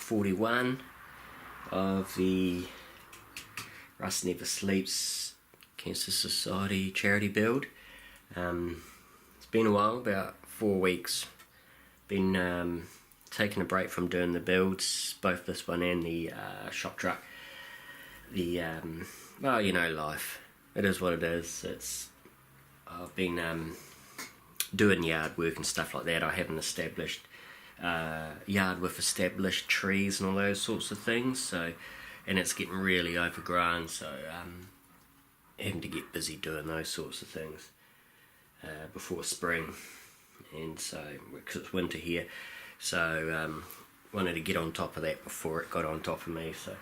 41 of the Rust Never Sleeps Cancer Society charity build. It's been a while, about 4 weeks. Been taking a break from doing the builds, both this one and the shop truck. Well, you know, life. It is what it is. I've been doing yard work and stuff like that. I have an established yard with established trees and all those sorts of things. So, and it's getting really overgrown. So, having to get busy doing those sorts of things before spring. And so, because it's winter here, so wanted to get on top of that before it got on top of me. So,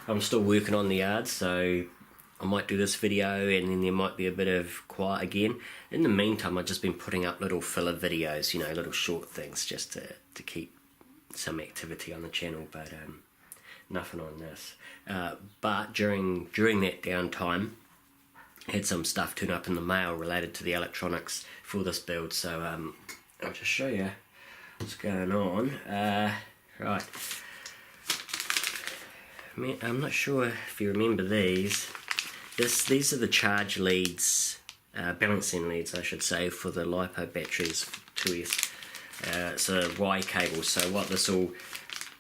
I'm still working on the yard. So, I might do this video and then there might be a bit of quiet again. In the meantime, I've just been putting up little filler videos, you know, little short things just to keep some activity on the channel, but nothing on this. But during that downtime, I had some stuff turn up in the mail related to the electronics for this build, so I'll just show you what's going on. Right. I'm not sure if you remember these. These are the charge leads, balancing leads I should say, for the LiPo batteries 2S. It's a Y cable, so what this will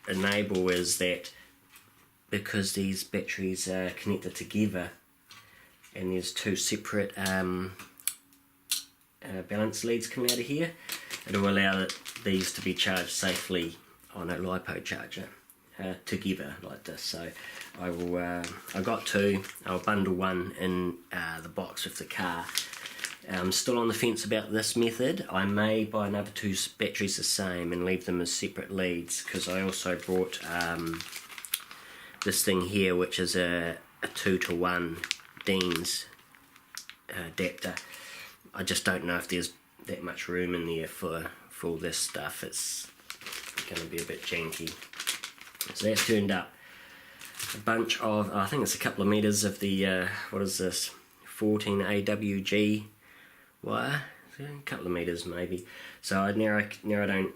enable is that because these batteries are connected together and there's two separate balance leads coming out of here, it will allow these to be charged safely on a LiPo charger. Together like this. So I got two. I'll bundle one in the box with the car. I'm still on the fence about this method. I may buy another two batteries the same and leave them as separate leads, because I also bought this thing here, which is a 2-to-1 Dean's adapter. I just don't know if there's that much room in there for all this stuff. It's going to be a bit janky. So that's turned up a bunch of, I think it's a couple of meters of the, what is this, 14 AWG wire, a couple of meters maybe. So now I don't,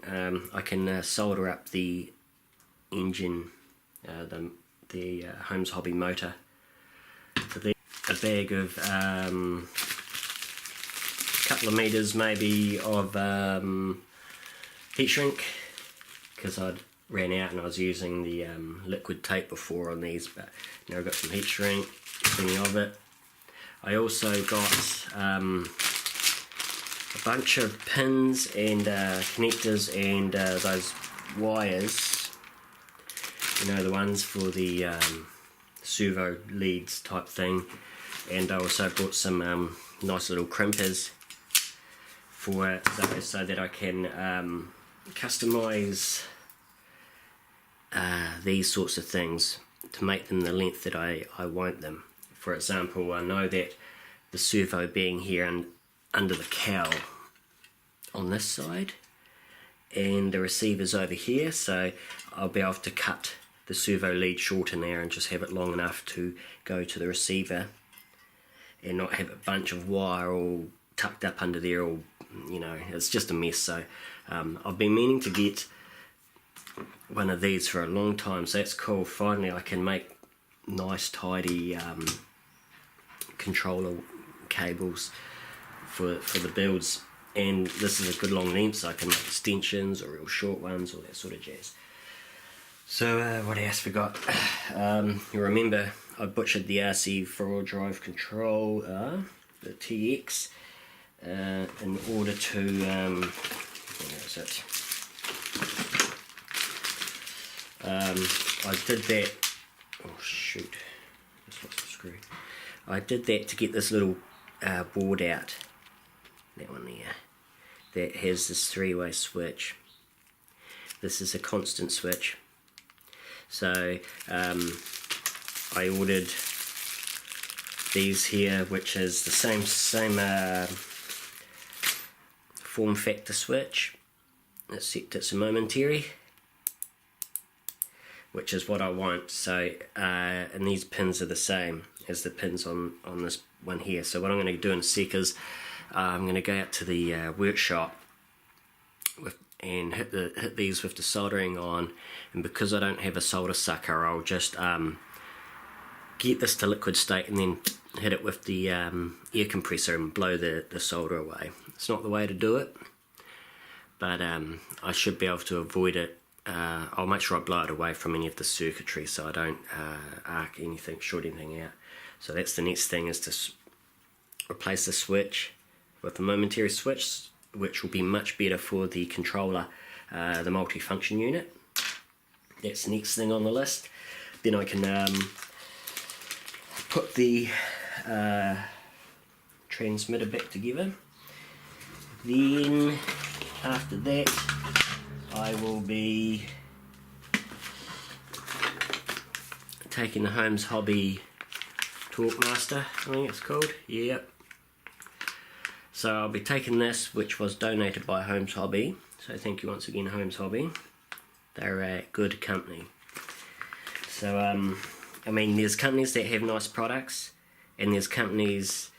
I can solder up the engine, the Holms Hobby motor. So there's a bag of a couple of meters maybe of heat shrink, because I'd ran out and I was using the liquid tape before on these, but now I've got some heat shrink, plenty of it. I also got a bunch of pins and connectors and those wires, you know, the ones for the servo leads type thing, and I also bought some nice little crimpers for those so that I can customize these sorts of things to make them the length that I want them. For example, I know that the servo being here and under the cowl on this side, and the receiver's over here, so I'll be able to cut the servo lead short in there and just have it long enough to go to the receiver and not have a bunch of wire all tucked up under there, or, you know, it's just a mess. So I've been meaning to get one of these for a long time, so that's cool. Finally I can make nice tidy controller cables for the builds, and this is a good long length, so I can make extensions or real short ones, all that sort of jazz. So what else we got? You remember I butchered the RC4WD drive control, the TX, in order to where is it? I did that, oh shoot, just lost the screw. I did that to get this little board out, that one there, that has this three-way switch. This is a constant switch. So I ordered these here, which is the same form factor switch, except it's a momentary, which is what I want. So and these pins are the same as the pins on this one here. So what I'm going to do in a sec is I'm going to go out to the workshop and hit these with the soldering on, and because I don't have a solder sucker, I'll just get this to liquid state and then hit it with the air compressor and blow the solder away. It's not the way to do it, but I should be able to avoid it. I'll make sure I blow it away from any of the circuitry so I don't arc anything, short anything out. So that's the next thing, is to replace the switch with the momentary switch, which will be much better for the controller, the multifunction unit. That's the next thing on the list. Then I can put the transmitter back together. Then after that I will be taking the Holms Hobby Torque Master, I think it's called, yep. So I'll be taking this, which was donated by Holms Hobby, so thank you once again Holms Hobby. They're a good company. So I mean, there's companies that have nice products, and there's companies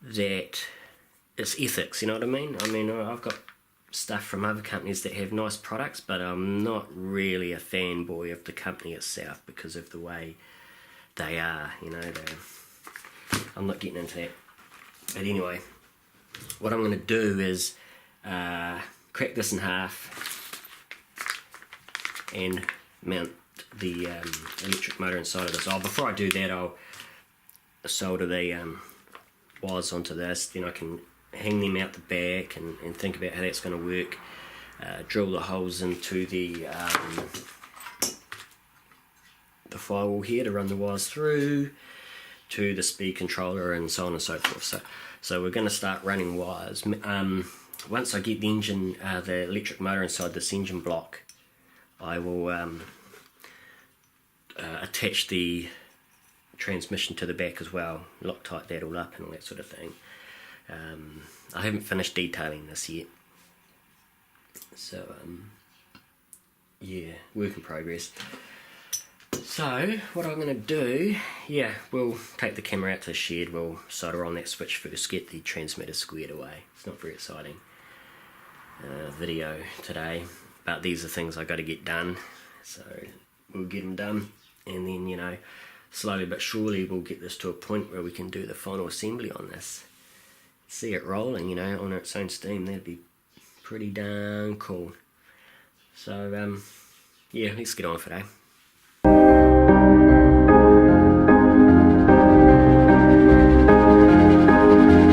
that it's ethics, you know what I mean? I mean, I've got stuff from other companies that have nice products, but I'm not really a fanboy of the company itself because of the way they are, you know. I'm not getting into that. But anyway, what I'm going to do is crack this in half and mount the electric motor inside of this. Oh, before I do that, I'll solder the wires onto this, then I can hang them out the back and think about how that's going to work. Drill the holes into the firewall here to run the wires through to the speed controller and so on and so forth. So we're going to start running wires. Once I get the engine, the electric motor inside this engine block, I will attach the transmission to the back as well, Loctite that all up and all that sort of thing. I haven't finished detailing this yet, so yeah, work in progress. So what I'm going to do, yeah, we'll take the camera out to the shed, we'll solder on that switch first, get the transmitter squared away. It's not very exciting video today, but these are things I got to get done, so we'll get them done, and then, you know, slowly but surely we'll get this to a point where we can do the final assembly on this. See it rolling, you know, on its own steam. That'd be pretty darn cool. So yeah, let's get on for today.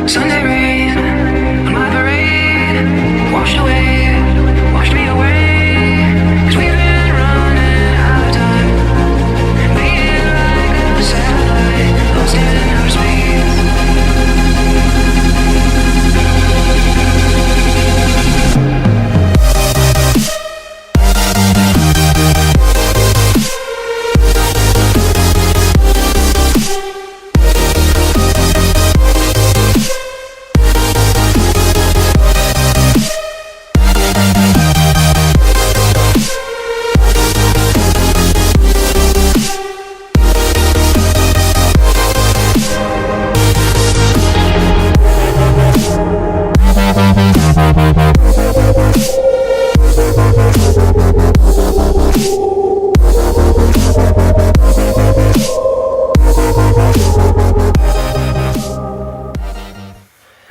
Sunday rain on my parade, washed away, washed me away, 'cause we've been running out of time, being like a satellite, lost in outer space.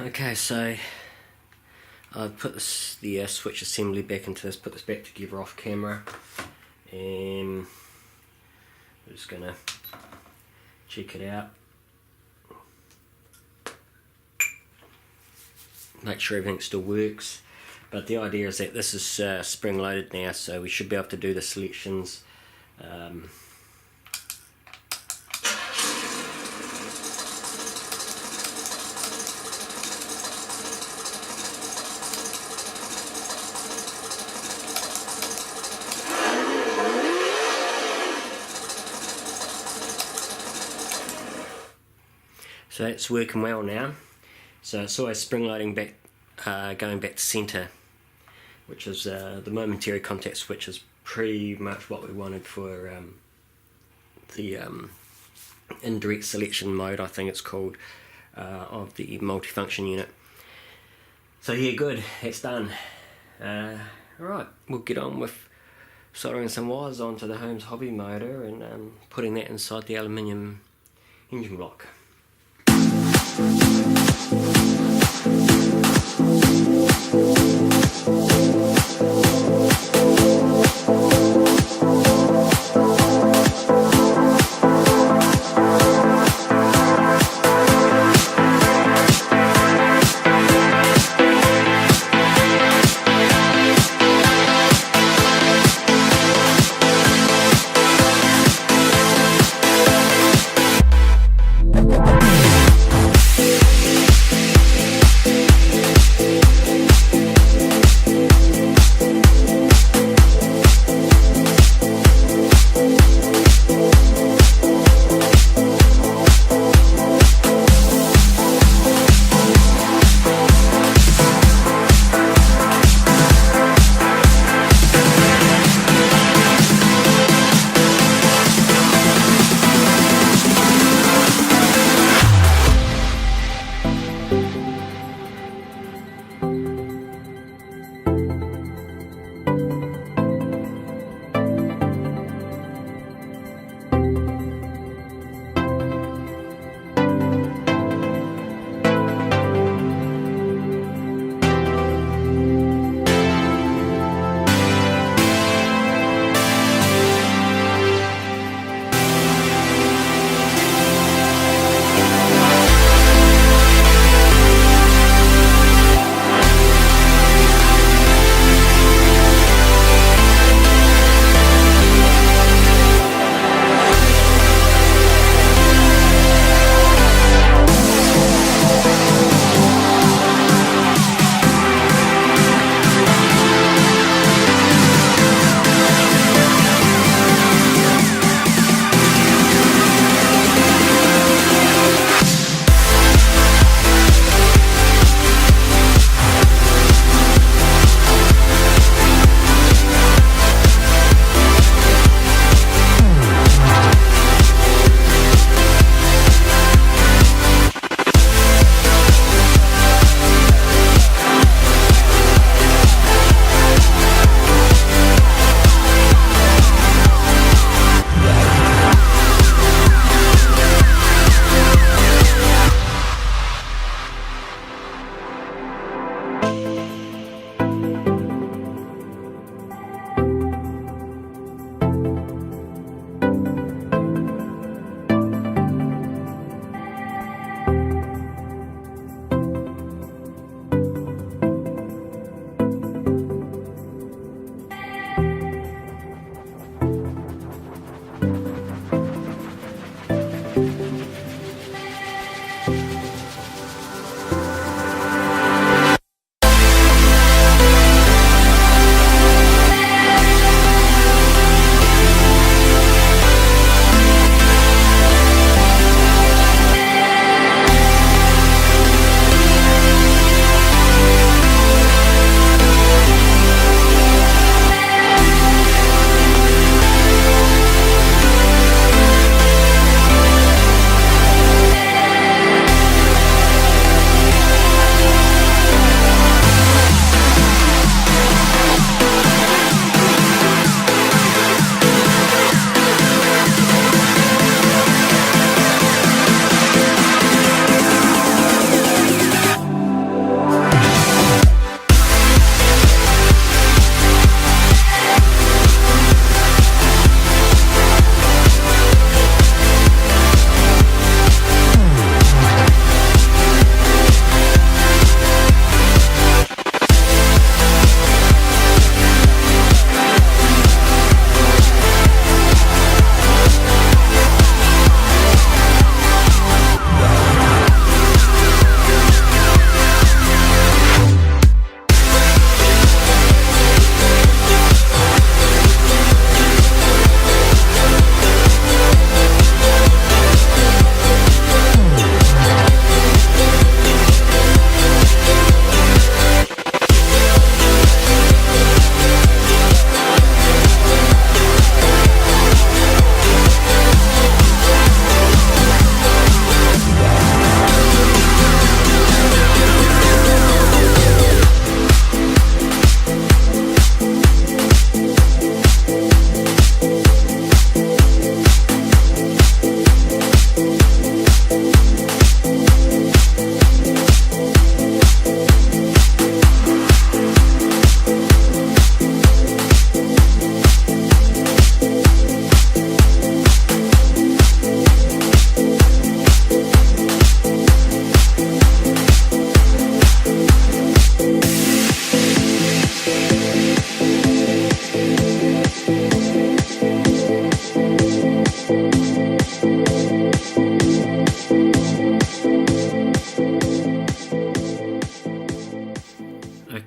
Okay, so I've put the switch assembly back into this, put this back together off camera, and we're just going to check it out, make sure everything still works. But the idea is that this is spring loaded now, so we should be able to do the selections so that's working well now. So it's always spring loading back, going back to centre, which is the momentary contact switch is pretty much what we wanted for the indirect selection mode, I think it's called, of the multifunction unit. So yeah, good, it's done. Alright, we'll get on with soldering some wires onto the Holms Hobby motor and putting that inside the aluminium engine block.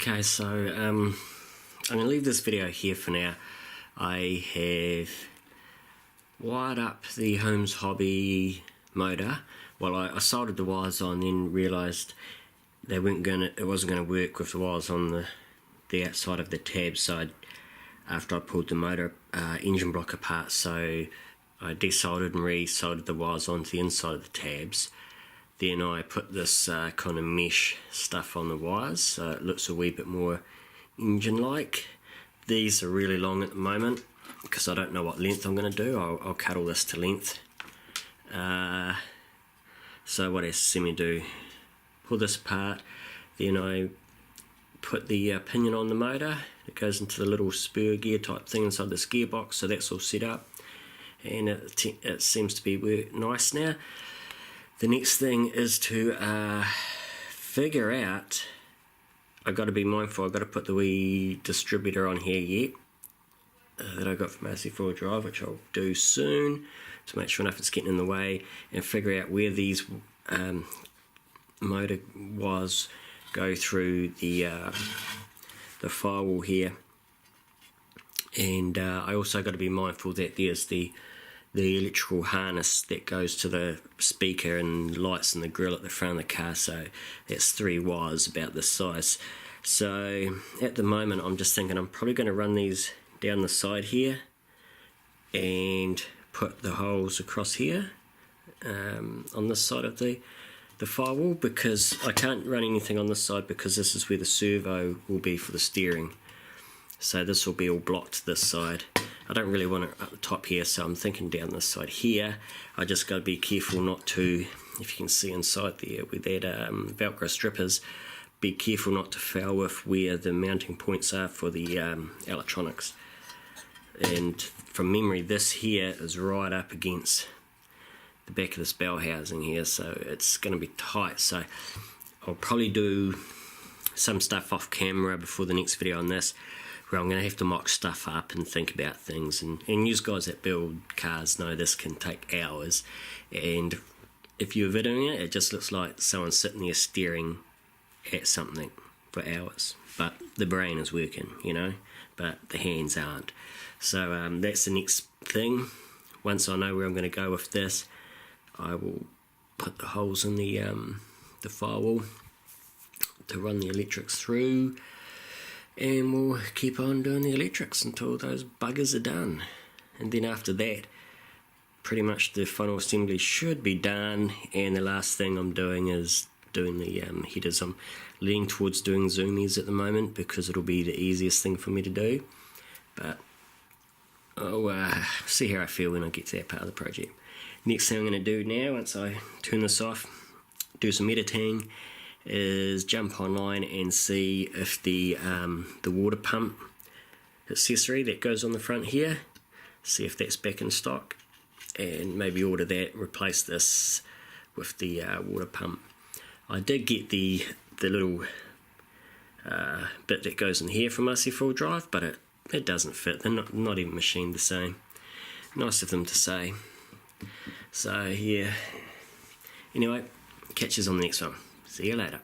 Okay, so I'm going to leave this video here for now. I have wired up the Holms Hobby motor. Well, I soldered the wires on, then realised it wasn't going to work with the wires on the outside of the tab side after I pulled the motor engine block apart. So I desoldered and resoldered the wires onto the inside of the tabs. Then I put this kind of mesh stuff on the wires so it looks a wee bit more engine-like. These are really long at the moment because I don't know what length I'm going to do. I'll cut all this to length. So what else see me do? Pull this apart, then I put the pinion on the motor. It goes into the little spur gear type thing inside this gearbox, so that's all set up. And it seems to be nice now. The next thing is to figure out, I've got to be mindful, I've got to put the wee distributor on here yet that I got from RC4WD Drive, which I'll do soon to make sure nothing's getting in the way, and figure out where these motor wires go through the firewall here. And I also got to be mindful that there's the electrical harness that goes to the speaker and lights in the grille at the front of the car, so that's 3 wires about this size. So at the moment I'm just thinking I'm probably going to run these down the side here and put the holes across here on this side of the firewall, because I can't run anything on this side because this is where the servo will be for the steering. So this will be all blocked this side. I don't really want it up the top here, so I'm thinking down this side here. I just got to be careful not to, if you can see inside there where that Velcro strip is, be careful not to foul with where the mounting points are for the electronics. And from memory, this here is right up against the back of this bell housing here, so it's going to be tight. So I'll probably do some stuff off camera before the next video on this, where I'm going to have to mock stuff up and think about things, and you guys that build cars know this can take hours, and if you're videoing it, it just looks like someone sitting there staring at something for hours, but the brain is working, you know, but the hands aren't. So that's the next thing. Once I know where I'm going to go with this, I will put the holes in the firewall to run the electrics through, and we'll keep on doing the electrics until those buggers are done. And then after that, pretty much the final assembly should be done, and the last thing I'm doing is doing the headers. I'm leaning towards doing zoomies at the moment because it'll be the easiest thing for me to do, but I'll see how I feel when I get to that part of the project. Next thing I'm going to do now, once I turn this off, do some editing, is jump online and see if the water pump accessory that goes on the front here, see if that's back in stock, and maybe order that, replace this with the water pump. I did get the little bit that goes in here from RC4WD Drive, but it doesn't fit. They're not even machined the same. Nice of them to say. So yeah, anyway, catch us on the next one. See you later.